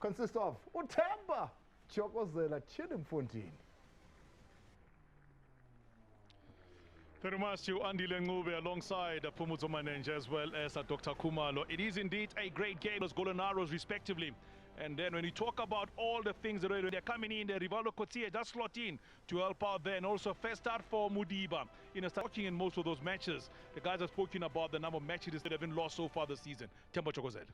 consists of Uthemba Chokozela Chidimfuntini. Very much to Andile Ngube alongside Pumuzo Manenja as well as Dr. Kumalo. It is indeed a great game, those golden arrows respectively. And then when you talk about all the things that they're coming in, the Rivaldo Kotie just slot in to help out there. And also first start for Mudiba. Talking in most of those matches, the guys have spoken about the number of matches that have been lost so far this season. Temba Chokozela.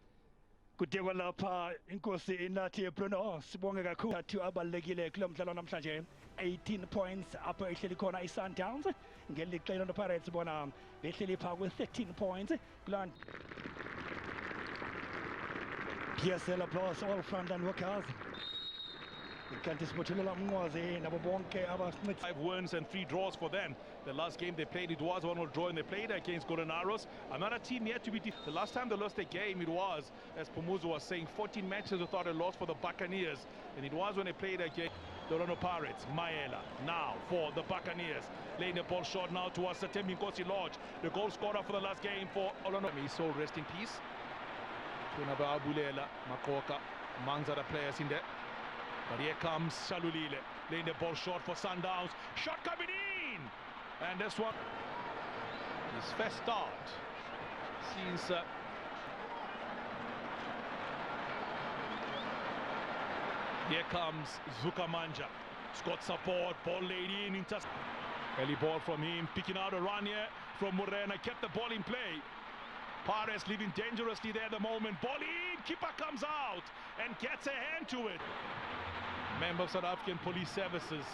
Kudinga lapha inkosi inathi Bruno sibonge kakhulu athu abalekile kulo mdlalo namhlanje 18 points apho ehleli khona iSundowns ngeliqela no Pirates bona behleli pha with 13 points kuland PSL applause all frontline workers. Kanti sibothulela umnqwazi nabo bonke abasincithe 5 wins and 3 draws for them. The last game they played, it was 1-1 draw, and they played against Golden Arrows. Another team yet to be the last time they lost a game, it was, as Pumuzo was saying, 14 matches without a loss for the Buccaneers, and it was when they played against the Orlando Pirates. Maela now for the Buccaneers, laying the ball short now towards Satembi Nkosi Lodge, the goal scorer for the last game for Orlando. His soul rest in peace. Tunaba Abulela, Makoka, amongst other players in there. But here comes Shalulile, laying the ball short for Sundowns. Shot coming in! And this one, his first start since here comes Zukamanja. Scott support, ball laid in. Early ball from him, picking out a run here from Morena, kept the ball in play. Pares leaving dangerously there at the moment. Ball in, keeper comes out and gets a hand to it. Member of South African Police Services.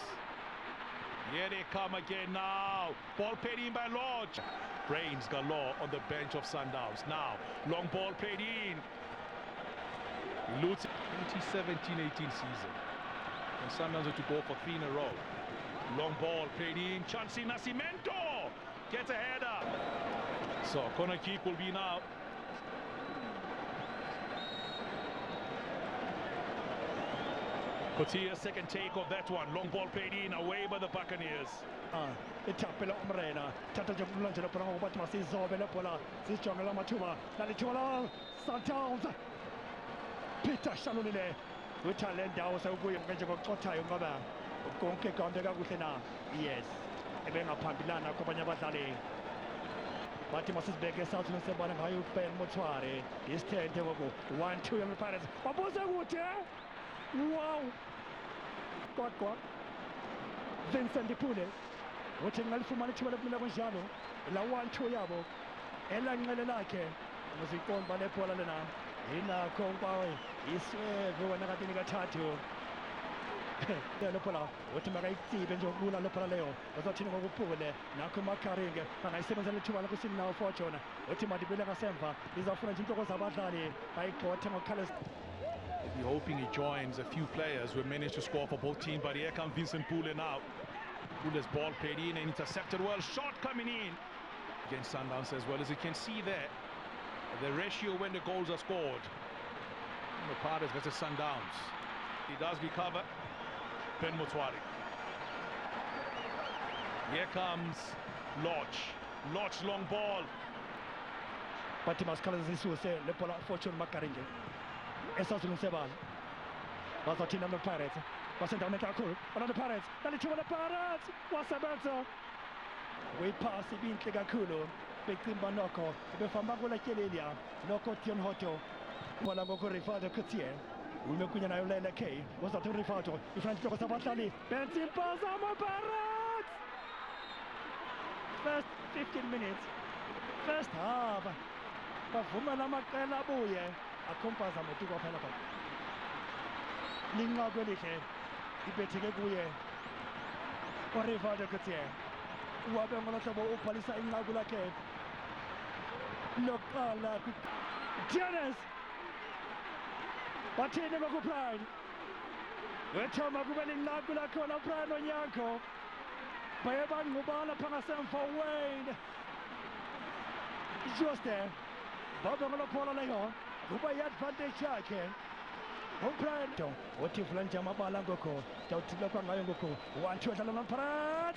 Here they come again now. Ball played in by Lodge. Brains galore on the bench of Sundowns. Now, long ball played in. Lutz 2017-18 season. And Sundowns had to go for 3 in a row. Long ball played in. Chansey Nascimento gets a header. So, corner kick will be now. Kotia's second take of that one. Long ball played in, away by the Buccaneers. Itapela umrena tata jomlanje lapha ngokuthi masizobe lapho la sijongela amathuba nalithola Sundowns Peter Shalulile uthi le ndawo sekuye nje ngokucothayo ngoba konke konke kakuhle na yes ebengaphambilana kwabanye abadlali bathi masizibeke South Lusebana ngayo uPen Motsware isithethe ngoku 1-2 young Pirates babuze ukuthi wow God Vincent Dipule uthi ngalifumana ithuba lokumela kunjalo la 1-2 yabo elanqele lakhe muziqomba lebhola lena inakho kwawe isweve wena kadini kathathu lephola uthi makayitsibe nje ukulula lephola leyo bazothini ngokuphule nakho Makaringe angayisebenzela ithuba lokusini nawo for Jona uthi madibele ngasemva izafuna nje inhloko zabadlali bayigxothe ngokukhalisa. We're hoping he joins a few players who managed to score for both teams, but here comes Vincent Pule now. Pule's ball played in and intercepted well. Shot coming in against Sundowns as well. As you can see there, the ratio when the goals are scored. The Pirates versus Sundowns. He does recover. Ben Motswari. Here comes Lodge. Lodge long ball. But he must call this le pola fortune Makaringe. Esasulu Sebal. Bazothina no Pirates. Basendaweni kakhulu. Another Pirates. Nalithuba le Pirates. Wasebenza. We pass ibinhle kakhulu. Becimba nokho. Befamba kula Kelelia. Nokho Tion Hoto. Bola ngoko Rivaldo Kotie. Umekunya nayo Lela K. Wazothi Rivaldo. Ifront lokho sabahlali. Benzi paza mo Pirates. First 15 minutes. First half. Bavuma namaqela abuye. Akompaza motu kwaphela pha linqaku elihle ibetheke kuye oRivaldo Kotie wabe ngolahlobo ubhalisa inqaku lakhe lokuqala Dennis bathini ngokuprime wethoma kube linqaku lakho la Brian Onyanko baye banqubana phangasemva Wayne just there babe ngolaphola leyo kuba i-advantage yakhe uPrian uthi Flanja amabala ngokho dawuthila kwangayo ngokho 1-2 edlala noPrian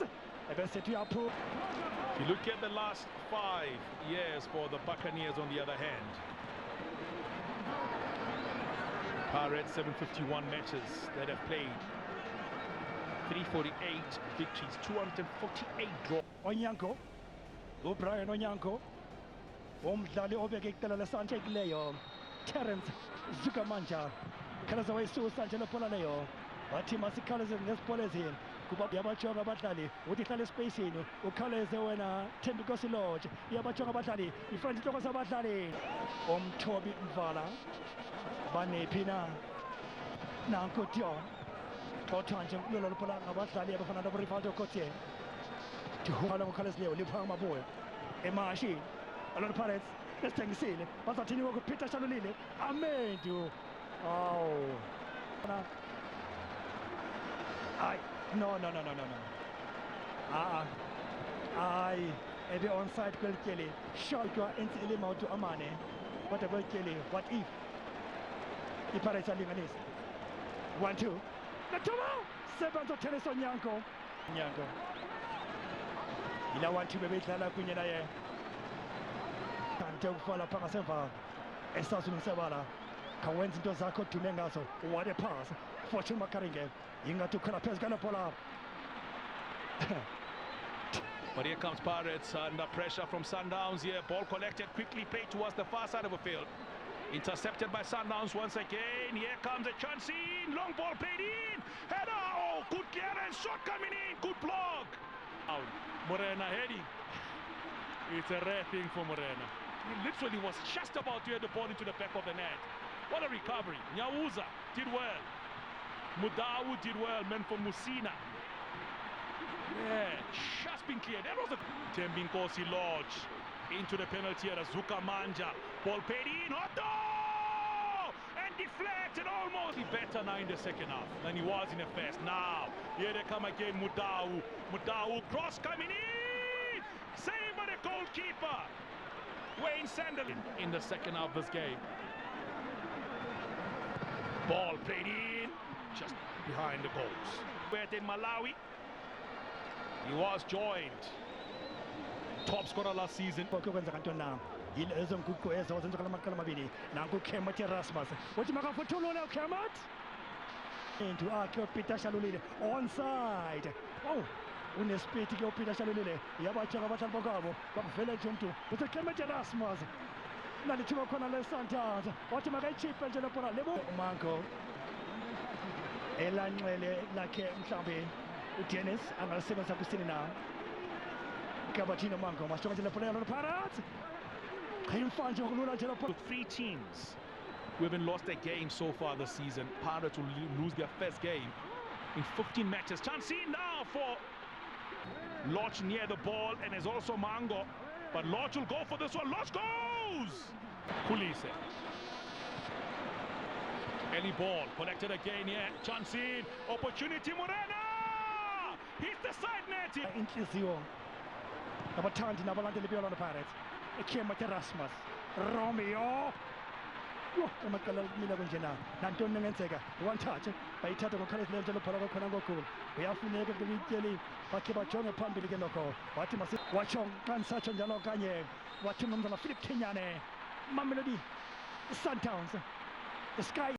ebesethi uyaphu. If you look at the last 5 years for the Buccaneers on the other hand, Pirates 751 matches that have played, 348 victories, 248 draws. Onyango, O'Brien Onyango, umdlali obeke icala lesanthekileyo Terence Zukamanja khalaza wayisusa nje lebhola leyo wathi masikhalaze ngesibhola ezini kuba yabajonga abadlali uthi hlala espacini ukhaleze wena Thembinkosi Lodge yabajonga abadlali ifront inhloko zabadlali umthobi Mvala banephi na nanko Dion xotha nje kulelo lebhola ngabadlali abafana noBrivaldo Kotse Tihola ngokhaleze leyo liphanga maboya emashi alona Pirates lesithengisile bazathini ngokuphitha shalulile amendu ay no ay ebe onside kwelityeli shotwa entsi mautu amane kodwa kwelityeli what if iPirates alinganisa 1-2 nathuba sebenza tennis Onyango ila 1-2 bebedlala kunye naye kanti ukufala phanga semva esazulungisebala kawenza into zakho dume ngazo what a pass Fortune Makaringe ingathi ukhala phezu kanobhola. But here comes Pirates under pressure from Sundowns here. Ball collected quickly, played towards the far side of the field. Intercepted by Sundowns once again. Here comes a chance in. Long ball played in. Header. Oh, good clearance. Shot coming in. Good block. Morena heading. It's a rare thing for Morena. He literally was just about to head the ball into the back of the net. What a recovery. Nyawuza did well. Mudawu did well. Men from Musina. Yeah, just been cleared. That was a Thembinkosi Lodge into the penalty area. Zukamanja. Ball paid in. Otto! And deflected almost. He better now in the second half than he was in the first. Now, here they come again. Mudawu. Mudawu cross coming in. Saved by the goalkeeper. Wayne Sanderlin in the second half of this game. Ball played in. Just behind the goals. Where in Malawi. He was joined. Top scorer last season. Into Peter Shalulile onside. Oh, unespiti ke Peter Shalulile yabatsha abahlali bokabo bakuvela nje umuntu uthi Clement Erasmus nalithiwa khona le Sundowns wathi makayichiphe nje lebhola lebo Mango elanxele lakhe mhlambe uDennis angalisebenzisa kusini na Kabatino Mango masonga nje lebhola lo Pirates khayimfanje ukulula nje lapho. 3 teams who haven't lost a game so far this season. Pirates will lose their first game in 15 matches. Chance now for Lodge near the ball, and there's also Mango, but Lodge will go for this one. Lodge goes! Kulise. Any ball collected again here. Chance in, opportunity. Morena hits the side net. Inhliziyo abathandi nabalandeli beyolona Pirates Clement Erasmus Romeo emaqala kumila kunjena nantoni engenzeka one touch bayithatha ngokhalezi lento lobhola kwakhona ngokhulu uyafuneka kulityeli bakhe bajonge phambili ke nokho wathi watsho kansatsho njalo kanye wathi umnumzana Philip Kenyane Mamelodi Sundowns the sky